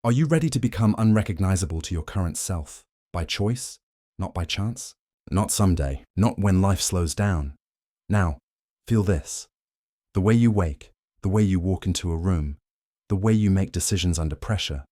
Are you ready to become unrecognizable to your current self? By choice, not by chance? Not someday, not when life slows down. Now, feel this. The way you wake, the way you walk into a room, the way you make decisions under pressure.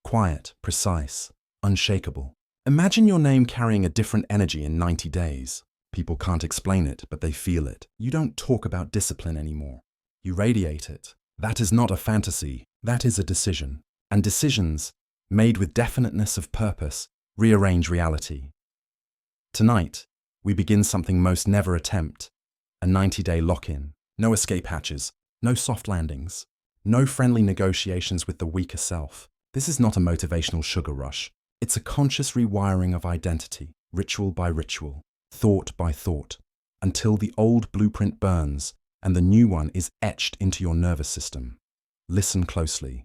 Quiet, precise, unshakable. Imagine your name carrying a different energy in 90 days. People can't explain it, but they feel it. You don't talk about discipline anymore. You radiate it. That is not a fantasy. That is a decision. And decisions, made with definiteness of purpose, rearrange reality. Tonight, we begin something most never attempt, a 90-day lock-in. No escape hatches, no soft landings, no friendly negotiations with the weaker self. This is not a motivational sugar rush. It's a conscious rewiring of identity, ritual by ritual, thought by thought, until the old blueprint burns and the new one is etched into your nervous system. Listen closely.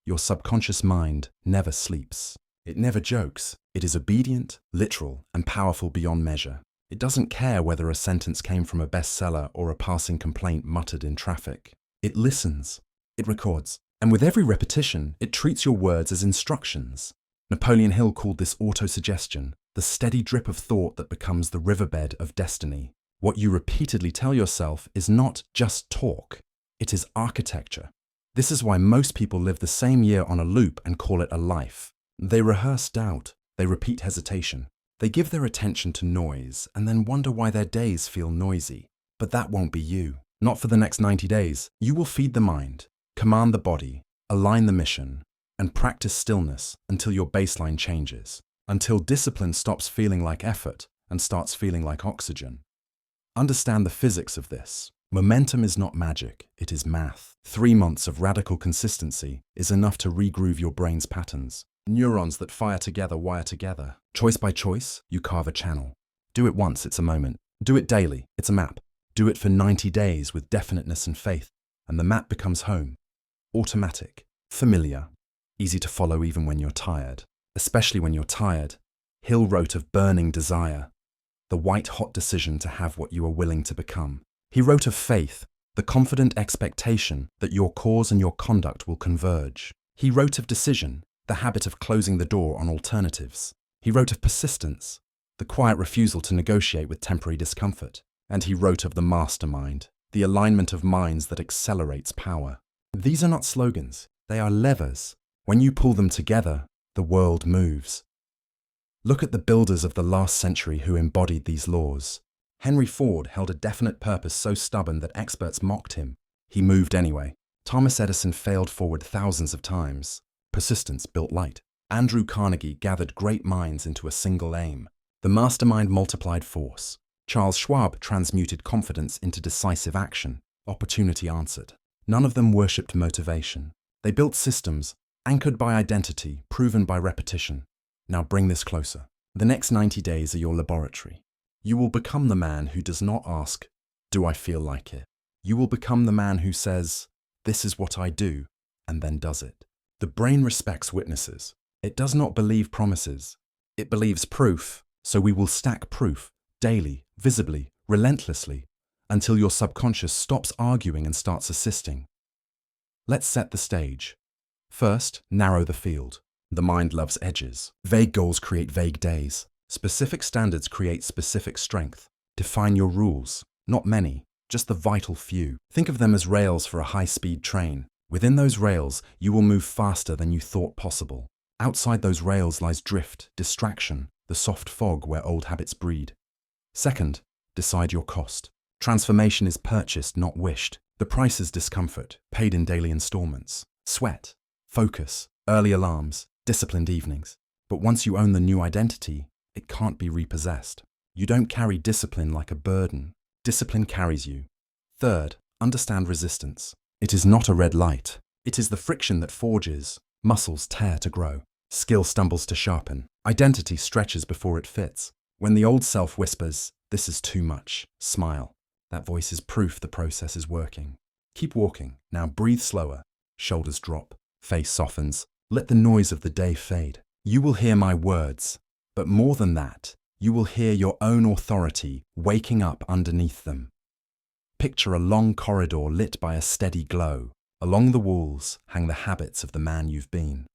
Your subconscious mind never sleeps. It never jokes. It is obedient, literal, and powerful beyond measure. It doesn't care whether a sentence came from a bestseller or a passing complaint muttered in traffic. It listens. It records. And with every repetition, it treats your words as instructions. Napoleon Hill called this autosuggestion, the steady drip of thought that becomes the riverbed of destiny. What you repeatedly tell yourself is not just talk. It is architecture. This is why most people live the same year on a loop and call it a life. They rehearse doubt. They repeat hesitation. They give their attention to noise and then wonder why their days feel noisy. But that won't be you. Not for the next 90 days. You will feed the mind, command the body, align the mission, and practice stillness until your baseline changes. Until discipline stops feeling like effort and starts feeling like oxygen. Understand the physics of this. Momentum is not magic, it is math. 3 months of radical consistency is enough to regroove your brain's patterns. Neurons that fire together wire together. Choice by choice, you carve a channel. Do it once, it's a moment. Do it daily, it's a map. Do it for 90 days with definiteness and faith, and the map becomes home. Automatic, familiar, easy to follow even when you're tired. Especially when you're tired. Hill wrote of burning desire, the white-hot decision to have what you are willing to become. He wrote of faith, the confident expectation that your cause and your conduct will converge. He wrote of decision, the habit of closing the door on alternatives. He wrote of persistence, the quiet refusal to negotiate with temporary discomfort. And he wrote of the mastermind, the alignment of minds that accelerates power. These are not slogans, they are levers. When you pull them together, the world moves. Look at the builders of the last century who embodied these laws. Henry Ford held a definite purpose so stubborn that experts mocked him. He moved anyway. Thomas Edison failed forward thousands of times. Persistence built light. Andrew Carnegie gathered great minds into a single aim. The mastermind multiplied force. Charles Schwab transmuted confidence into decisive action. Opportunity answered. None of them worshipped motivation. They built systems, anchored by identity, proven by repetition. Now bring this closer. The next 90 days are your laboratory. You will become the man who does not ask, "Do I feel like it?" You will become the man who says, "This is what I do," and then does it. The brain respects witnesses. It does not believe promises. It believes proof, so we will stack proof, daily, visibly, relentlessly, until your subconscious stops arguing and starts assisting. Let's set the stage. First, narrow the field. The mind loves edges. Vague goals create vague days. Specific standards create specific strength. Define your rules. Not many, just the vital few. Think of them as rails for a high-speed train. Within those rails, you will move faster than you thought possible. Outside those rails lies drift, distraction, the soft fog where old habits breed. Second, decide your cost. Transformation is purchased, not wished. The price is discomfort, paid in daily installments. Sweat, focus, early alarms, disciplined evenings. But once you own the new identity, it can't be repossessed. You don't carry discipline like a burden. Discipline carries you. Third, understand resistance. It is not a red light. It is the friction that forges. Muscles tear to grow. Skill stumbles to sharpen. Identity stretches before it fits. When the old self whispers, "This is too much," smile. That voice is proof the process is working. Keep walking. Now breathe slower. Shoulders drop. Face softens. Let the noise of the day fade. You will hear my words. But more than that, you will hear your own authority waking up underneath them. Picture a long corridor lit by a steady glow. Along the walls hang the habits of the man you've been.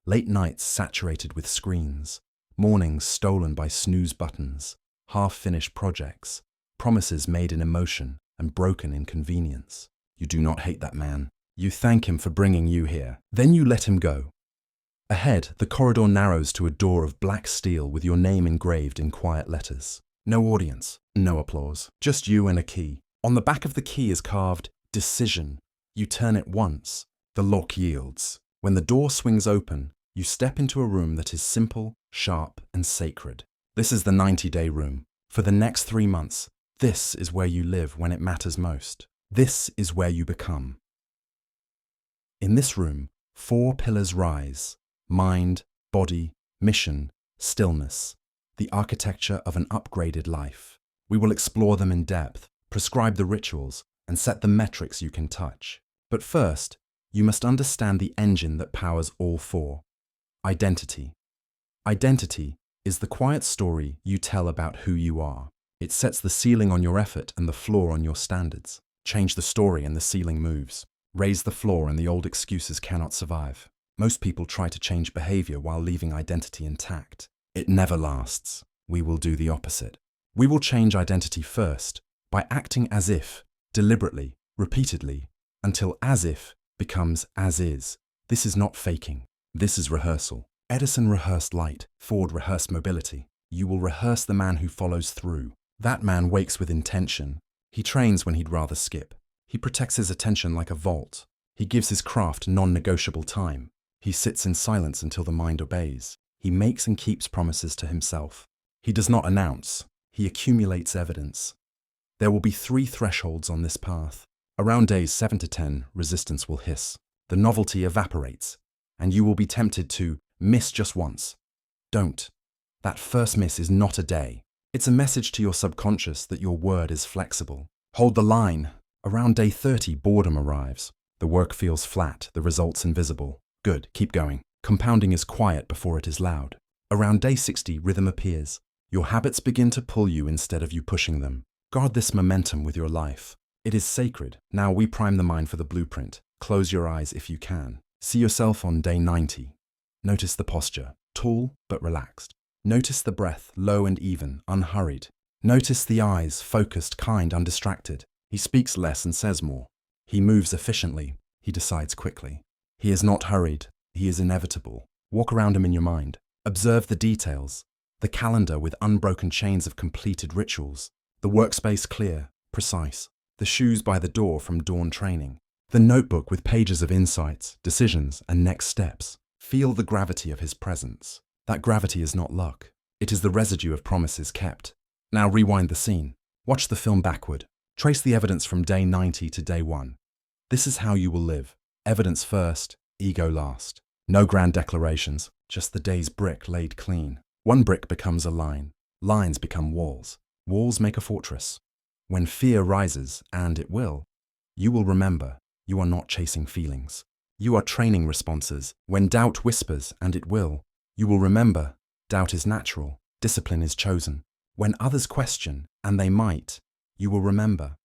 Late nights saturated with screens, mornings stolen by snooze buttons, half-finished projects, promises made in emotion and broken in convenience. You do not hate that man. You thank him for bringing you here. Then you let him go. Ahead, the corridor narrows to a door of black steel with your name engraved in quiet letters. No audience, no applause, just you and a key. On the back of the key is carved, Decision. You turn it once. The lock yields. When the door swings open, you step into a room that is simple, sharp, and sacred. This is the 90-day room. For the next 3 months, this is where you live when it matters most. This is where you become. In this room, 4 pillars rise: mind, body, mission, stillness, the architecture of an upgraded life. We will explore them in depth, prescribe the rituals, and set the metrics you can touch. But first, you must understand the engine that powers all 4. Identity. Identity is the quiet story you tell about who you are. It sets the ceiling on your effort and the floor on your standards. Change the story and the ceiling moves. Raise the floor and the old excuses cannot survive. Most people try to change behavior while leaving identity intact. It never lasts. We will do the opposite. We will change identity first by acting as if, deliberately, repeatedly, until as if becomes as is. This is not faking. This is rehearsal. Edison rehearsed light. Ford rehearsed mobility. You will rehearse the man who follows through. That man wakes with intention. He trains when he'd rather skip. He protects his attention like a vault. He gives his craft non-negotiable time. He sits in silence until the mind obeys. He makes and keeps promises to himself. He does not announce. He accumulates evidence. There will be 3 thresholds on this path. Around days 7 to 10, resistance will hiss. The novelty evaporates, and you will be tempted to miss just once. Don't. That first miss is not a day. It's a message to your subconscious that your word is flexible. Hold the line. Around day 30, boredom arrives. The work feels flat, the results invisible. Good, keep going. Compounding is quiet before it is loud. Around day 60, rhythm appears. Your habits begin to pull you instead of you pushing them. Guard this momentum with your life. It is sacred. Now we prime the mind for the blueprint. Close your eyes if you can. See yourself on day 90. Notice the posture, tall but relaxed. Notice the breath, low and even, unhurried. Notice the eyes, focused, kind, undistracted. He speaks less and says more. He moves efficiently. He decides quickly. He is not hurried. He is inevitable. Walk around him in your mind. Observe the details. The calendar with unbroken chains of completed rituals. The workspace clear, precise. The shoes by the door from dawn training. The notebook with pages of insights, decisions, and next steps. Feel the gravity of his presence. That gravity is not luck. It is the residue of promises kept. Now rewind the scene. Watch the film backward. Trace the evidence from day 90 to day 1. This is how you will live. Evidence first, ego last. No grand declarations, just the day's brick laid clean. One brick becomes a line. Lines become walls. Walls make a fortress. When fear rises, and it will, you will remember you are not chasing feelings. You are training responses. When doubt whispers, and it will, you will remember doubt is natural, discipline is chosen. When others question, and they might, you will remember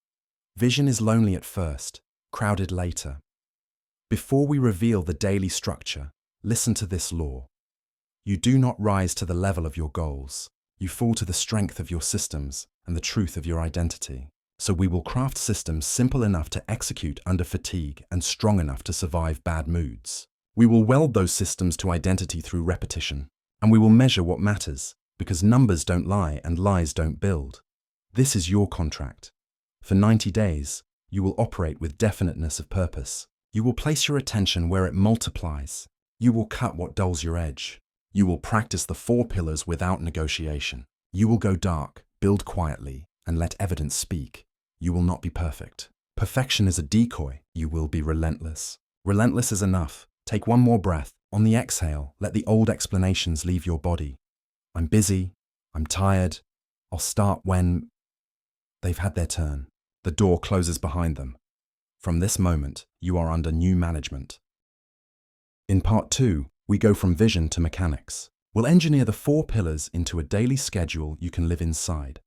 vision is lonely at first, crowded later. Before we reveal the daily structure, listen to this law. You do not rise to the level of your goals. You fall to the strength of your systems and the truth of your identity. So we will craft systems simple enough to execute under fatigue and strong enough to survive bad moods. We will weld those systems to identity through repetition, and we will measure what matters, because numbers don't lie and lies don't build. This is your contract. For 90 days, you will operate with definiteness of purpose. You will place your attention where it multiplies. You will cut what dulls your edge. You will practice the 4 pillars without negotiation. You will go dark, build quietly, and let evidence speak. You will not be perfect. Perfection is a decoy. You will be relentless. Relentless is enough. Take one more breath. On the exhale, let the old explanations leave your body. I'm busy. I'm tired. I'll start when... They've had their turn. The door closes behind them. From this moment, you are under new management. In part 2, we go from vision to mechanics. We'll engineer the 4 pillars into a daily schedule you can live inside.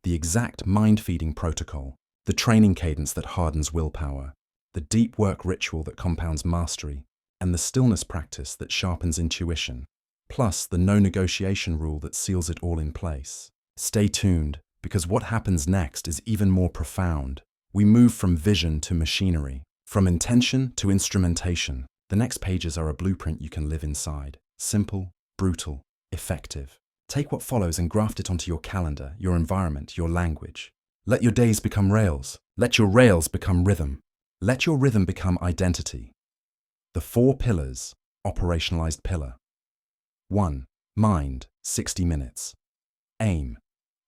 The exact mind-feeding protocol, the training cadence that hardens willpower, the deep work ritual that compounds mastery, and the stillness practice that sharpens intuition, plus the no negotiation rule that seals it all in place. Stay tuned, because what happens next is even more profound. We move from vision to machinery, from intention to instrumentation. The next pages are a blueprint you can live inside. Simple, brutal, effective. Take what follows and graft it onto your calendar, your environment, your language. Let your days become rails. Let your rails become rhythm. Let your rhythm become identity. The 4 pillars, operationalized pillar. 1. Mind, 60 minutes. Aim.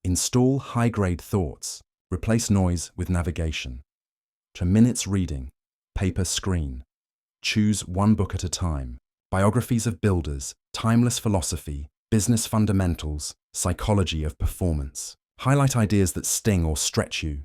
Install high-grade thoughts. Replace noise with navigation. 2 minutes reading. Paper screen. Choose 1 book at a time. Biographies of builders, timeless philosophy, business fundamentals, psychology of performance. Highlight ideas that sting or stretch you.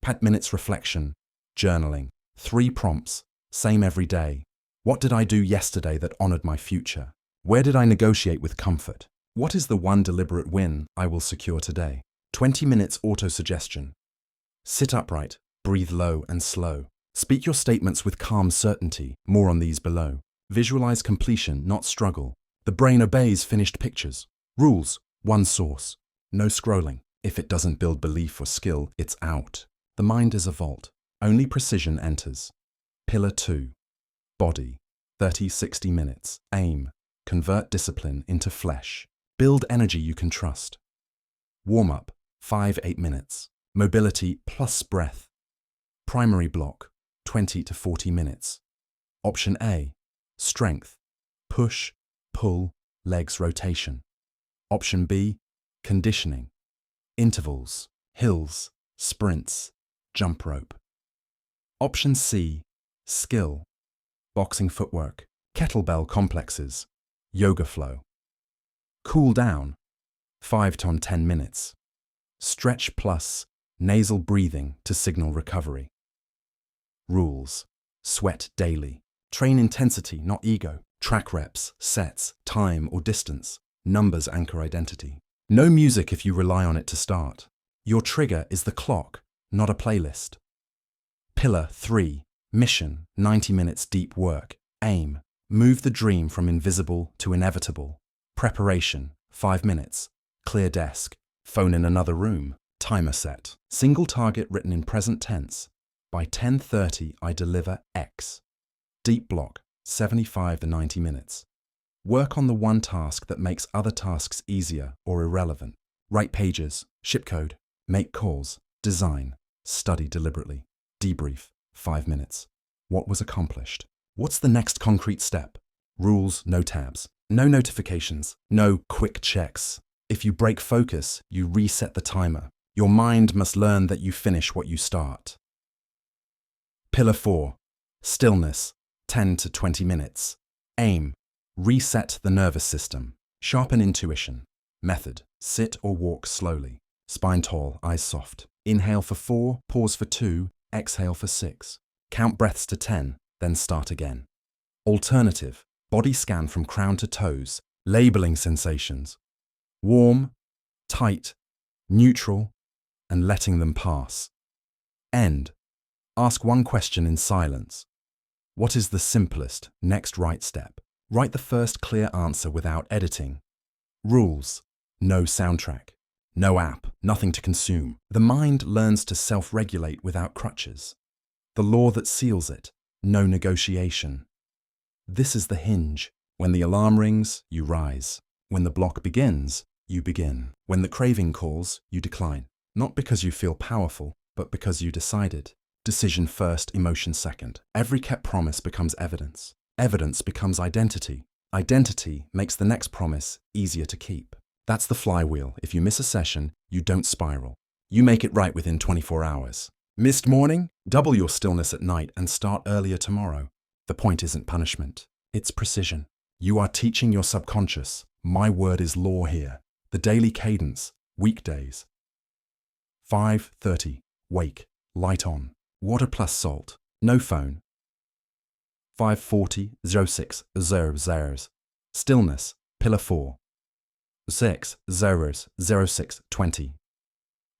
5 minutes reflection. Journaling. 3 prompts. Same every day. What did I do yesterday that honored my future? Where did I negotiate with comfort? What is the 1 deliberate win I will secure today? 20 minutes auto-suggestion. Sit upright, breathe low and slow. Speak your statements with calm certainty. More on these below. Visualize completion, not struggle. The brain obeys finished pictures. Rules, 1 source. No scrolling. If it doesn't build belief or skill, it's out. The mind is a vault. Only precision enters. Pillar 2. Body, 30-60 minutes. Aim. Convert discipline into flesh. Build energy you can trust. Warm-up, 5-8 minutes. Mobility plus breath. Primary block, 20 to 40 minutes. Option A, strength. Push, pull, legs rotation. Option B, conditioning. Intervals, hills, sprints, jump rope. Option C, skill. Boxing footwork, kettlebell complexes, yoga flow. Cool down, 5 to 10 minutes. Stretch plus nasal breathing to signal recovery. Rules, sweat daily. Train intensity, not ego. Track reps, sets, time or distance. Numbers anchor identity. No music if you rely on it to start. Your trigger is the clock, not a playlist. Pillar 3, mission, 90 minutes deep work. Aim, move the dream from invisible to inevitable. Preparation, 5 minutes. Clear desk, phone in another room. Timer set. Single target written in present tense. By 10:30 I deliver X. Deep block, 75 to 90 minutes. Work on the 1 task that makes other tasks easier or irrelevant. Write pages, ship code, make calls, design, study deliberately. Debrief, 5 minutes. What was accomplished? What's the next concrete step? Rules, no tabs. No notifications, no quick checks. If you break focus, you reset the timer. Your mind must learn that you finish what you start. Pillar 4, stillness, 10 to 20 minutes. Aim, reset the nervous system. Sharpen intuition. Method, sit or walk slowly. Spine tall, eyes soft. Inhale for 4, pause for 2, exhale for 6. Count breaths to 10, then start again. Alternative, body scan from crown to toes, labeling sensations. Warm, tight, neutral, and letting them pass. End. Ask 1 question in silence. What is the simplest, next right step? Write the first clear answer without editing. Rules. No soundtrack. No app. Nothing to consume. The mind learns to self-regulate without crutches. The law that seals it. No negotiation. This is the hinge. When the alarm rings, you rise. When the block begins, you begin. When the craving calls, you decline. Not because you feel powerful, but because you decided. Decision first, emotion second. Every kept promise becomes evidence. Evidence becomes identity. Identity makes the next promise easier to keep. That's the flywheel. If you miss a session, you don't spiral. You make it right within 24 hours. Missed morning? Double your stillness at night and start earlier tomorrow. The point isn't punishment. It's precision. You are teaching your subconscious. My word is law here. The daily cadence. Weekdays. 5:30. Wake. Light on. Water plus salt. No phone. 5:40. 06. 00. Stillness. Pillar 4. 6. 06. 20.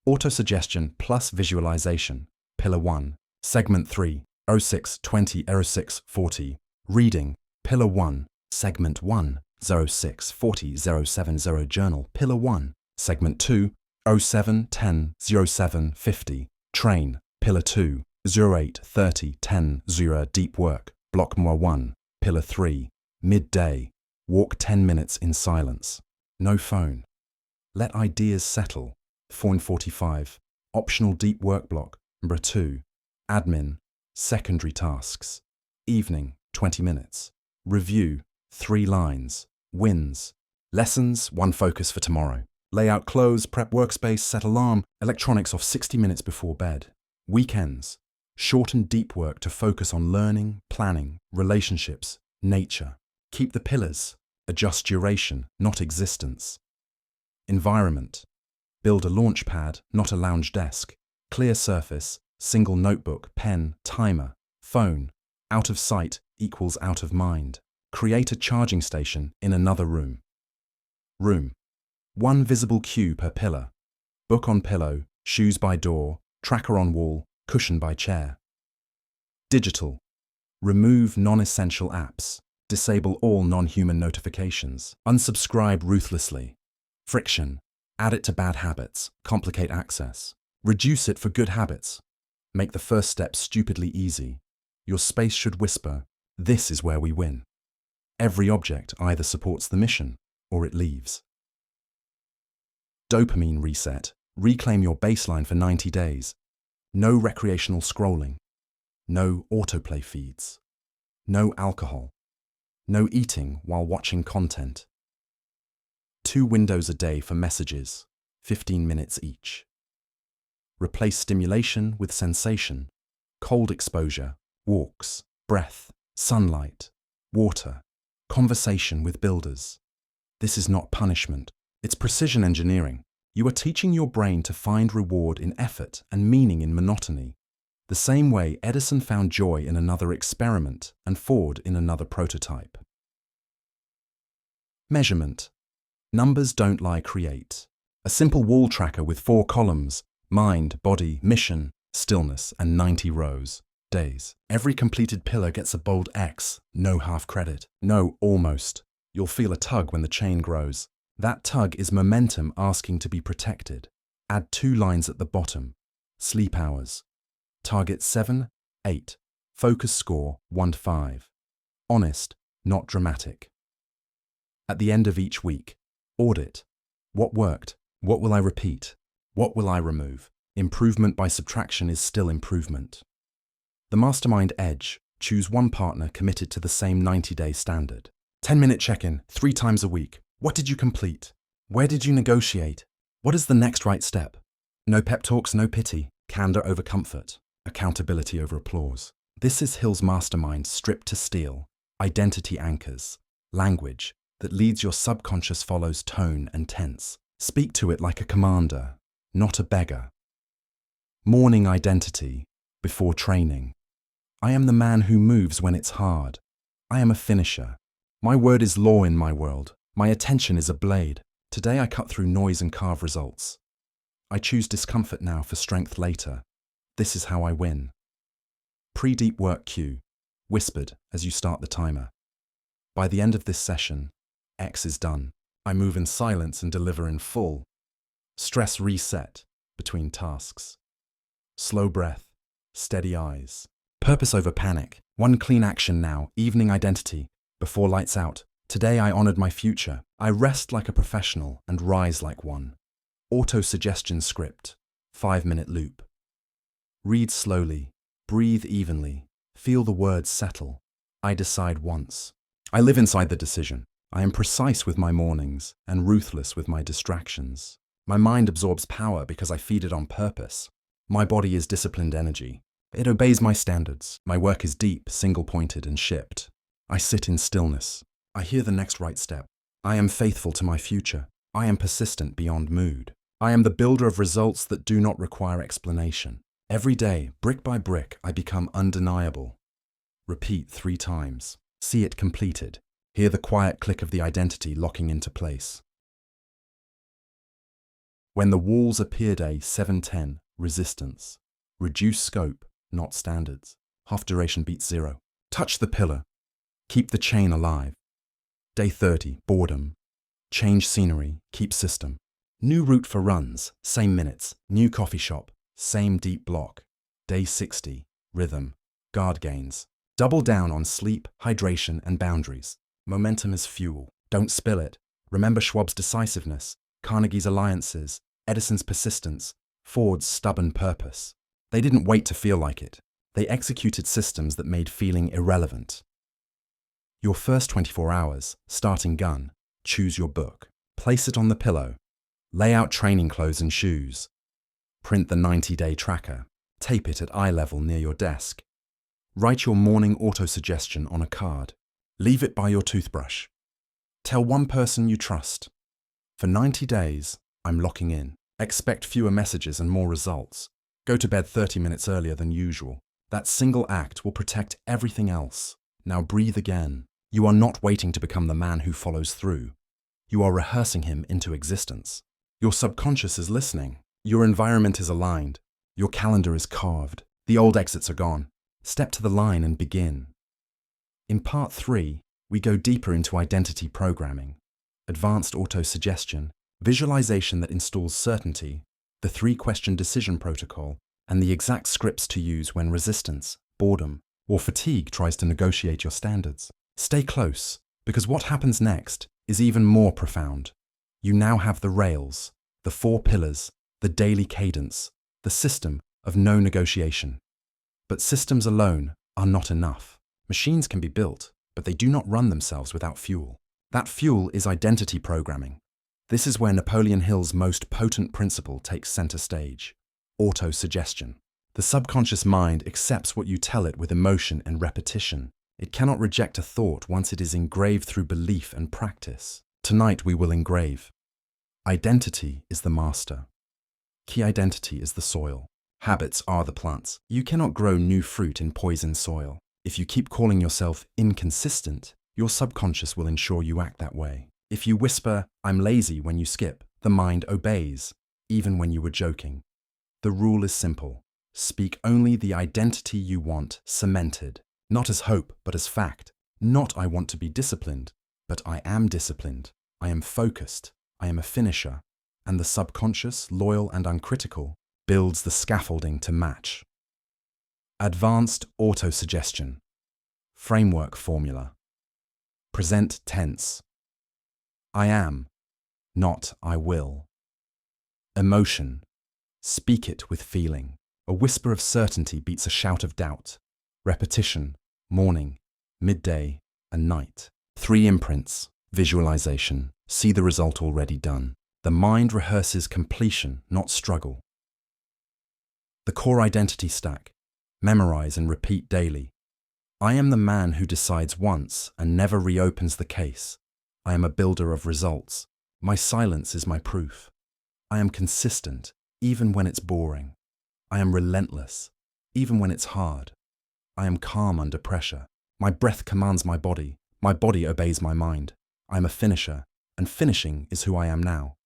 Autosuggestion plus visualization. Pillar 1. Segment 3. 06. 20. 06. 40. Reading. Pillar 1, Segment 1, 0640-070 Journal. Pillar 1, Segment 2, 0710-0750 Train. Pillar 2, 0830-10 Deep Work. Block more 1. Pillar 3, Midday. Walk 10 minutes in silence. No phone. Let ideas settle. 4:45. Optional deep work block. Number 2. Admin. Secondary tasks. Evening, 20 minutes. Review, 3 lines. Wins. Lessons, 1 focus for tomorrow. Lay out clothes, prep workspace, set alarm. Electronics off 60 minutes before bed. Weekends. Shorten deep work to focus on learning, planning, relationships, nature. Keep the pillars. Adjust duration, not existence. Environment. Build a launch pad, not a lounge desk. Clear surface, single notebook, pen, timer, phone. Out of sight equals out of mind. Create a charging station in another room. Room. 1 visible cue per pillar. Book on pillow, shoes by door, tracker on wall, cushion by chair. Digital. Remove non-essential apps. Disable all non-human notifications. Unsubscribe ruthlessly. Friction. Add it to bad habits. Complicate access. Reduce it for good habits. Make the first step stupidly easy. Your space should whisper, "This is where we win." Every object either supports the mission or it leaves. Dopamine reset. Reclaim your baseline for 90 days. No recreational scrolling. No autoplay feeds. No alcohol. No eating while watching content. 2 windows a day for messages, 15 minutes each. Replace stimulation with sensation. Cold exposure, walks, breath, sunlight, water, conversation with builders. This is not punishment, it's precision engineering. You are teaching your brain to find reward in effort and meaning in monotony. The same way Edison found joy in another experiment and Ford in another prototype. Measurement. Numbers don't lie, create. A simple wall tracker with 4 columns: mind, body, mission, stillness, and 90 rows. Days. Every completed pillar gets a bold X, no half credit. No almost. You'll feel a tug when the chain grows. That tug is momentum asking to be protected. Add 2 lines at the bottom. Sleep hours. Target 7, 8. Focus score 1 to 5. Honest, not dramatic. At the end of each week, audit. What worked? What will I repeat? What will I remove? Improvement by subtraction is still improvement. The Mastermind Edge. Choose one partner committed to the same 90-day standard. 10-minute check-in, 3 times a week. What did you complete? Where did you negotiate? What is the next right step? No pep talks, no pity. Candor over comfort. Accountability over applause. This is Hill's Mastermind stripped to steel. Identity anchors. Language that leads your subconscious follows tone and tense. Speak to it like a commander, not a beggar. Morning identity before training. I am the man who moves when it's hard. I am a finisher. My word is law in my world. My attention is a blade. Today I cut through noise and carve results. I choose discomfort now for strength later. This is how I win. Pre-deep work cue, whispered as you start the timer. By the end of this session, X is done. I move in silence and deliver in full. Stress reset between tasks. Slow breath, steady eyes. Purpose over panic. 1 clean action now, evening identity. Before lights out. Today I honored my future. I rest like a professional and rise like one. Auto-suggestion script. 5-minute loop. Read slowly. Breathe evenly. Feel the words settle. I decide once. I live inside the decision. I am precise with my mornings and ruthless with my distractions. My mind absorbs power because I feed it on purpose. My body is disciplined energy. It obeys my standards. My work is deep, single-pointed, and shipped. I sit in stillness. I hear the next right step. I am faithful to my future. I am persistent beyond mood. I am the builder of results that do not require explanation. Every day, brick by brick, I become undeniable. Repeat 3 times. See it completed. Hear the quiet click of the identity locking into place. When the walls appear, day 7:10, resistance. Reduce scope, not standards. Half duration beats 0. Touch the pillar. Keep the chain alive. Day 30, boredom. Change scenery, keep system. New route for runs, same minutes. New coffee shop, same deep block. Day 60, rhythm, guard gains. Double down on sleep, hydration, and boundaries. Momentum is fuel. Don't spill it. Remember Schwab's decisiveness, Carnegie's alliances, Edison's persistence, Ford's stubborn purpose. They didn't wait to feel like it. They executed systems that made feeling irrelevant. Your first 24 hours, starting gun, choose your book. Place it on the pillow. Lay out training clothes and shoes. Print the 90-day tracker. Tape it at eye level near your desk. Write your morning auto-suggestion on a card. Leave it by your toothbrush. Tell one person you trust. For 90 days, I'm locking in. Expect fewer messages and more results. Go to bed 30 minutes earlier than usual. That single act will protect everything else. Now breathe again. You are not waiting to become the man who follows through. You are rehearsing him into existence. Your subconscious is listening. Your environment is aligned. Your calendar is carved. The old exits are gone. Step to the line and begin. In part 3, we go deeper into identity programming, advanced auto-suggestion, visualization that installs certainty, the 3-question decision protocol, and the exact scripts to use when resistance, boredom, or fatigue tries to negotiate your standards. Stay close, because what happens next is even more profound. You now have the rails, the 4 pillars, the daily cadence, the system of no negotiation. But systems alone are not enough. Machines can be built, but they do not run themselves without fuel. That fuel is identity programming. This is where Napoleon Hill's most potent principle takes center stage: auto-suggestion. The subconscious mind accepts what you tell it with emotion and repetition. It cannot reject a thought once it is engraved through belief and practice. Tonight we will engrave. Identity is the master. Key identity is the soil. Habits are the plants. You cannot grow new fruit in poisoned soil. If you keep calling yourself inconsistent, your subconscious will ensure you act that way. If you whisper, "I'm lazy," when you skip, the mind obeys, even when you were joking. The rule is simple. Speak only the identity you want cemented, not as hope, but as fact. Not "I want to be disciplined," but "I am disciplined. I am focused. I am a finisher." And the subconscious, loyal and uncritical, builds the scaffolding to match. Advanced auto-suggestion. Framework formula. Present tense. I am, not I will. Emotion. Speak it with feeling. A whisper of certainty beats a shout of doubt. Repetition. Morning, midday, and night. 3 imprints. Visualization. See the result already done. The mind rehearses completion, not struggle. The core identity stack. Memorize and repeat daily. I am the man who decides once and never reopens the case. I am a builder of results. My silence is my proof. I am consistent, even when it's boring. I am relentless, even when it's hard. I am calm under pressure. My breath commands my body. My body obeys my mind. I am a finisher, and finishing is who I am now.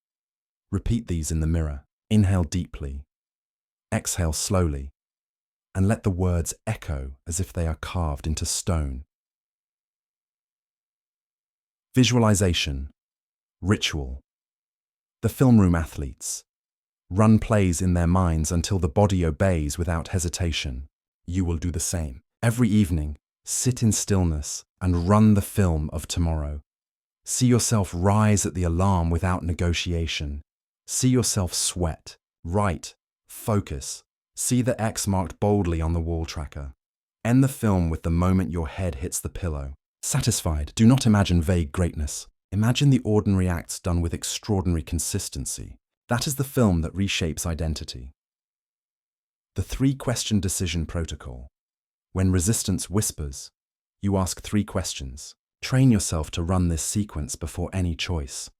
Repeat these in the mirror. Inhale deeply. Exhale slowly, and let the words echo as if they are carved into stone. Visualization. Ritual. The film room athletes. Run plays in their minds until the body obeys without hesitation. You will do the same. Every evening, sit in stillness and run the film of tomorrow. See yourself rise at the alarm without negotiation. See yourself sweat, write, focus. See the X marked boldly on the wall tracker. End the film with the moment your head hits the pillow. Satisfied, do not imagine vague greatness. Imagine the ordinary acts done with extraordinary consistency. That is the film that reshapes identity. The 3-question decision protocol. When resistance whispers, you ask 3 questions. Train yourself to run this sequence before any choice.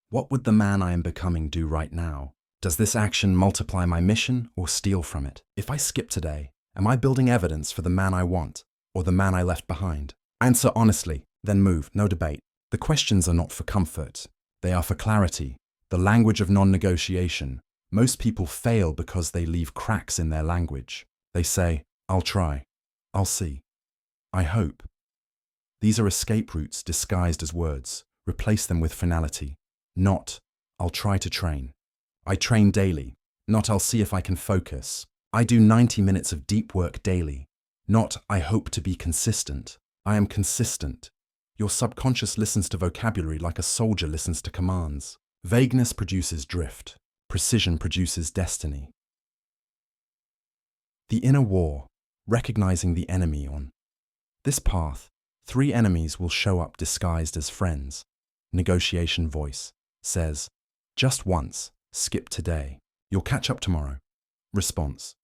What would the man I am becoming do right now? Does this action multiply my mission or steal from it? If I skip today, am I building evidence for the man I want or the man I left behind? Answer honestly, then move, no debate. The questions are not for comfort. They are for clarity, the language of non-negotiation. Most people fail because they leave cracks in their language. They say, "I'll try. I'll see. I hope." These are escape routes disguised as words. Replace them with finality. Not, I'll try to train. I train daily. Not, I'll see if I can focus. I do 90 minutes of deep work daily. Not, I hope to be consistent. I am consistent. Your subconscious listens to vocabulary like a soldier listens to commands. Vagueness produces drift. Precision produces destiny. The inner war, recognizing the enemy on this path, 3 enemies will show up disguised as friends. Negotiation voice says, just once, skip today. You'll catch up tomorrow. Response,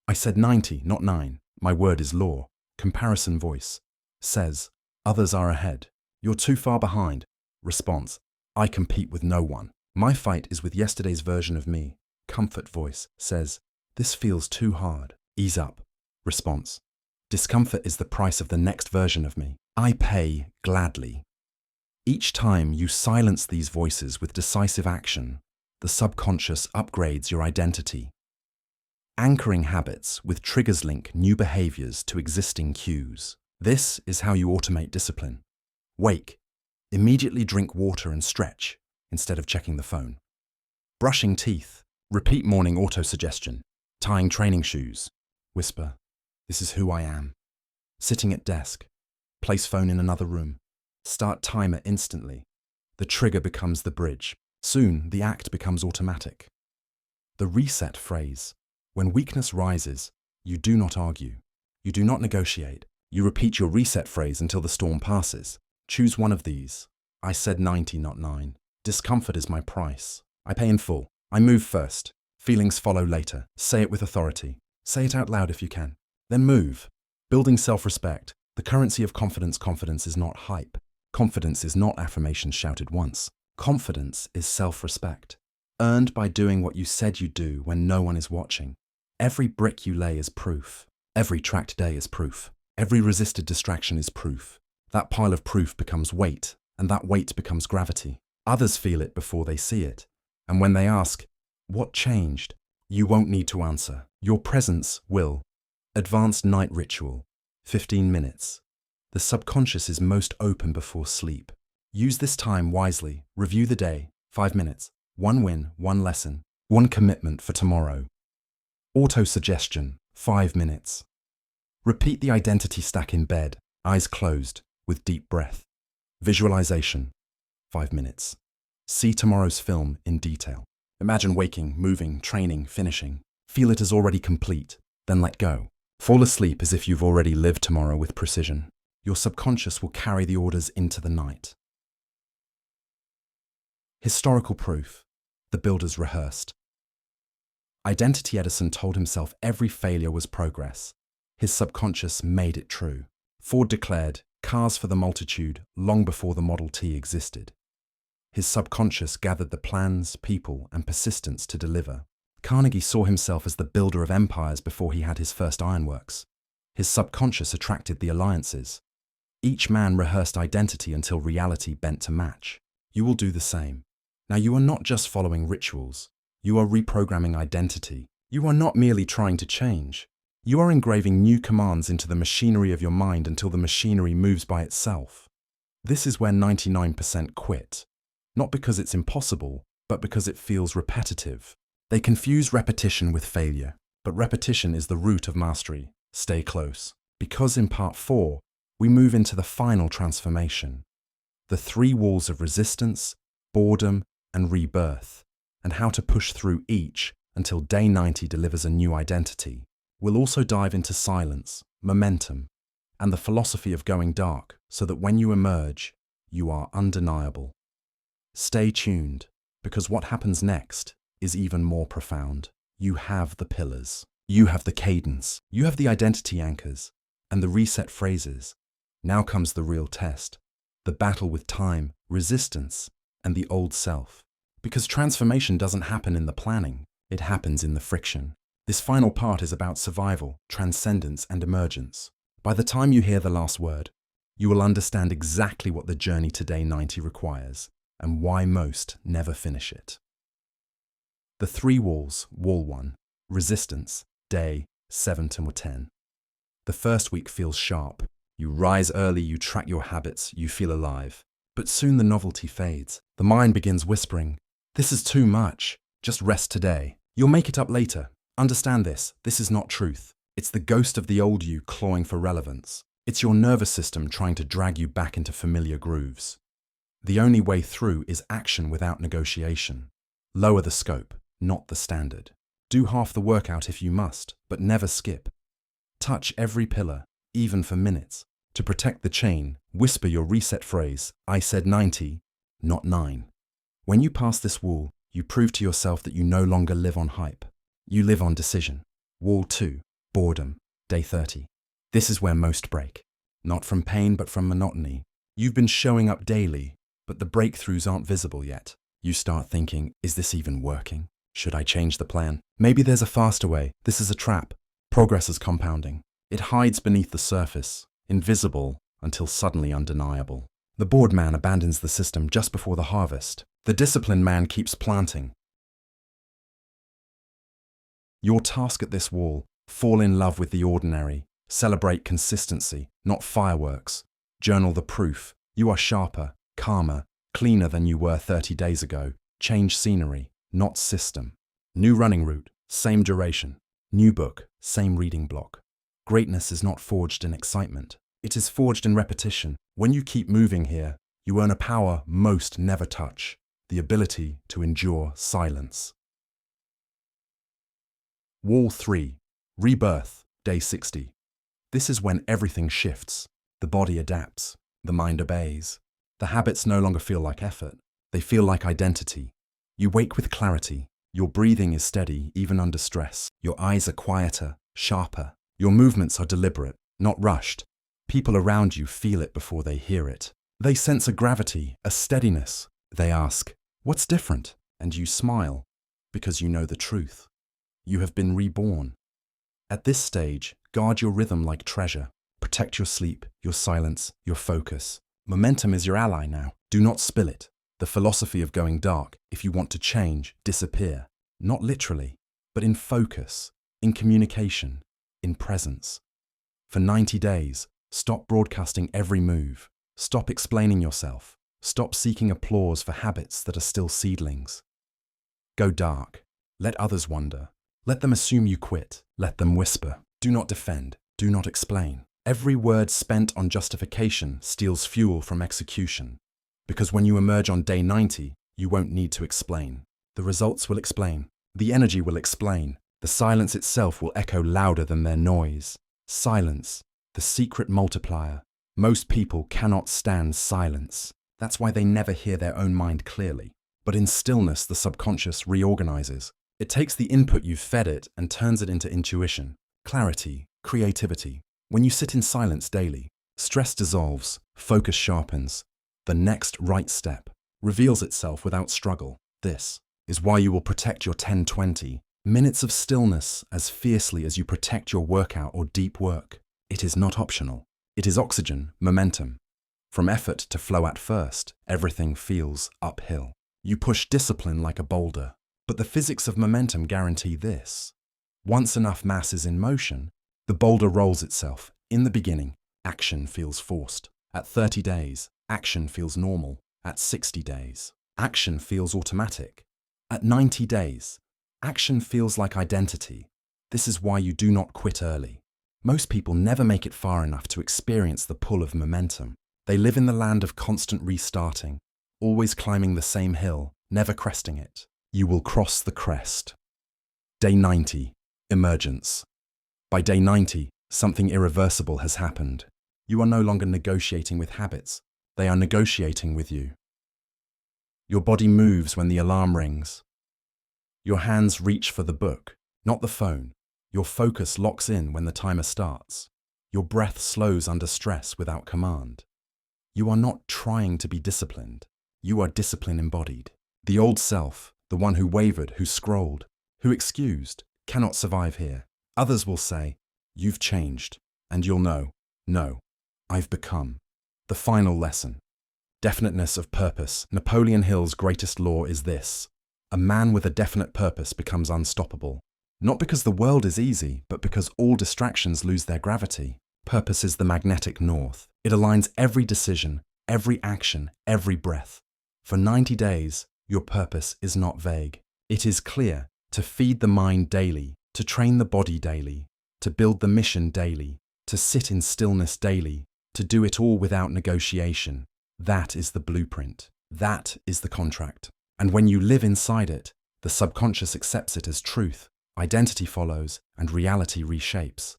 I said 90, not 9. My word is law. Comparison voice says, others are ahead. You're too far behind. Response, I compete with no one. My fight is with yesterday's version of me. Comfort voice says, this feels too hard. Ease up. Response, discomfort is the price of the next version of me. I pay gladly. Each time you silence these voices with decisive action, the subconscious upgrades your identity. Anchoring habits with triggers link new behaviors to existing cues. This is how you automate discipline. Wake. Immediately drink water and stretch instead of checking the phone. Brushing teeth. Repeat morning autosuggestion. Tying training shoes. Whisper, this is who I am. Sitting at desk. Place phone in another room. Start timer instantly. The trigger becomes the bridge. Soon, the act becomes automatic. The reset phrase. When weakness rises, you do not argue. You do not negotiate. You repeat your reset phrase until the storm passes. Choose one of these. I said 90, not 9. Discomfort is my price. I pay in full. I move first. Feelings follow later. Say it with authority. Say it out loud if you can. Then move. Building self-respect. The currency of confidence. Confidence is not hype. Confidence is not affirmations shouted once. Confidence is self-respect. Earned by doing what you said you'd do when no one is watching. Every brick you lay is proof. Every tracked day is proof. Every resisted distraction is proof. That pile of proof becomes weight, and that weight becomes gravity. Others feel it before they see it. And when they ask, what changed? You won't need to answer. Your presence will. Advanced night ritual. 15 minutes. The subconscious is most open before sleep. Use this time wisely. Review the day. 5 minutes. 1 win, 1 lesson. 1 commitment for tomorrow. Auto-suggestion. 5 minutes. Repeat the identity stack in bed, eyes closed, with deep breath. Visualization. 5 minutes. See tomorrow's film in detail. Imagine waking, moving, training, finishing. Feel it as already complete, then let go. Fall asleep as if you've already lived tomorrow with precision. Your subconscious will carry the orders into the night. Historical proof. The builders rehearsed. Identity Edison told himself every failure was progress. His subconscious made it true. Ford declared, cars for the multitude, long before the Model T existed. His subconscious gathered the plans, people, and persistence to deliver. Carnegie saw himself as the builder of empires before he had his first ironworks. His subconscious attracted the alliances. Each man rehearsed identity until reality bent to match. You will do the same. Now, you are not just following rituals. You are reprogramming identity. You are not merely trying to change. You are engraving new commands into the machinery of your mind until the machinery moves by itself. This is where 99% quit. Not because it's impossible, but because it feels repetitive. They confuse repetition with failure, but repetition is the root of mastery. Stay close, because in part 4, we move into the final transformation. The 3 walls of resistance, boredom, and rebirth, and how to push through each until day 90 delivers a new identity. We'll also dive into silence, momentum, and the philosophy of going dark so that when you emerge, you are undeniable. Stay tuned, because what happens next is even more profound. You have the pillars. You have the cadence. You have the identity anchors and the reset phrases. Now comes the real test, the battle with time, resistance, and the old self. Because transformation doesn't happen in the planning, it happens in the friction. This final part is about survival, transcendence, and emergence. By the time you hear the last word, you will understand exactly what the journey to day 90 requires and why most never finish it. The 3 walls, wall 1, resistance, day 7 to 10. The first week feels sharp. You rise early, you track your habits, you feel alive. But soon the novelty fades. The mind begins whispering, "This is too much. Just rest today. You'll make it up later." Understand this. This is not truth. It's the ghost of the old you clawing for relevance. It's your nervous system trying to drag you back into familiar grooves. The only way through is action without negotiation. Lower the scope, not the standard. Do half the workout if you must, but never skip. Touch every pillar, even for minutes. To protect the chain, whisper your reset phrase, "I said 90, not 9. When you pass this wall, you prove to yourself that you no longer live on hype. You live on decision. Wall 2, boredom, day 30. This is where most break. Not from pain, but from monotony. You've been showing up daily, but the breakthroughs aren't visible yet. You start thinking, is this even working? Should I change the plan? Maybe there's a faster way. This is a trap. Progress is compounding. It hides beneath the surface, invisible until suddenly undeniable. The bored man abandons the system just before the harvest. The disciplined man keeps planting. Your task at this wall, fall in love with the ordinary. Celebrate consistency, not fireworks. Journal the proof. You are sharper, calmer, cleaner than you were 30 days ago. Change scenery, not system. New running route, same duration. New book, same reading block. Greatness is not forged in excitement. It is forged in repetition. When you keep moving here, you earn a power most never touch, the ability to endure silence. Wall 3, rebirth, day 60. This is when everything shifts. The body adapts, the mind obeys. The habits no longer feel like effort. They feel like identity. You wake with clarity. Your breathing is steady, even under stress. Your eyes are quieter, sharper. Your movements are deliberate, not rushed. People around you feel it before they hear it. They sense a gravity, a steadiness. They ask, "What's different?" And you smile, because you know the truth. You have been reborn. At this stage, guard your rhythm like treasure. Protect your sleep, your silence, your focus. Momentum is your ally now. Do not spill it. The philosophy of going dark, if you want to change, disappear. Not literally, but in focus, in communication, in presence. For 90 days, stop broadcasting every move. Stop explaining yourself. Stop seeking applause for habits that are still seedlings. Go dark. Let others wonder. Let them assume you quit. Let them whisper. Do not defend. Do not explain. Every word spent on justification steals fuel from execution. Because when you emerge on day 90, you won't need to explain. The results will explain. The energy will explain. The silence itself will echo louder than their noise. Silence, the secret multiplier. Most people cannot stand silence. That's why they never hear their own mind clearly. But in stillness, the subconscious reorganizes. It takes the input you've fed it and turns it into intuition, clarity, creativity. When you sit in silence daily, stress dissolves, focus sharpens. The next right step reveals itself without struggle. This is why you will protect your 10-20 minutes of stillness as fiercely as you protect your workout or deep work. It is not optional. It is oxygen, momentum. From effort to flow at first, everything feels uphill. You push discipline like a boulder. But the physics of momentum guarantee this. Once enough mass is in motion, the boulder rolls itself. In the beginning, action feels forced. At 30 days, action feels normal. At 60 days, action feels automatic. At 90 days, action feels like identity. This is why you do not quit early. Most people never make it far enough to experience the pull of momentum. They live in the land of constant restarting, always climbing the same hill, never cresting it. You will cross the crest. Day 90, emergence. By day 90, something irreversible has happened. You are no longer negotiating with habits. They are negotiating with you. Your body moves when the alarm rings. Your hands reach for the book, not the phone. Your focus locks in when the timer starts. Your breath slows under stress without command. You are not trying to be disciplined. You are discipline embodied. The old self, the one who wavered, who scrolled, who excused, cannot survive here. Others will say, "You've changed," and you'll know, "No, I've become." The final lesson. Definiteness of purpose. Napoleon Hill's greatest law is this. A man with a definite purpose becomes unstoppable. Not because the world is easy, but because all distractions lose their gravity. Purpose is the magnetic north. It aligns every decision, every action, every breath. For 90 days, your purpose is not vague. It is clear: to feed the mind daily, to train the body daily, to build the mission daily, to sit in stillness daily, to do it all without negotiation. That is the blueprint. That is the contract. And when you live inside it, the subconscious accepts it as truth, identity follows, and reality reshapes.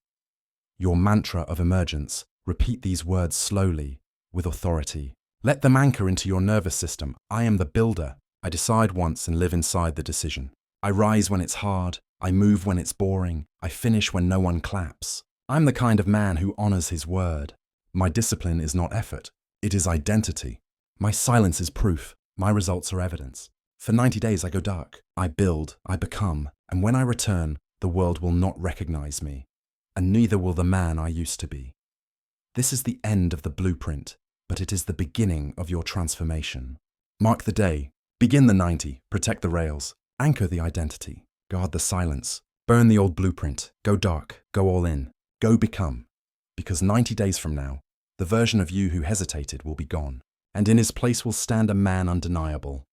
Your mantra of emergence: repeat these words slowly, with authority. Let them anchor into your nervous system. I am the builder. I decide once and live inside the decision. I rise when it's hard. I move when it's boring. I finish when no one claps. I'm the kind of man who honors his word. My discipline is not effort. It is identity. My silence is proof. My results are evidence. For 90 days I go dark. I build, I become, and when I return, the world will not recognize me, and neither will the man I used to be. This is the end of the blueprint, but it is the beginning of your transformation. Mark the day. Begin the 90. Protect the rails. Anchor the identity. Guard the silence. Burn the old blueprint. Go dark. Go all in. Go become. Because 90 days from now, the version of you who hesitated will be gone, and in his place will stand a man undeniable,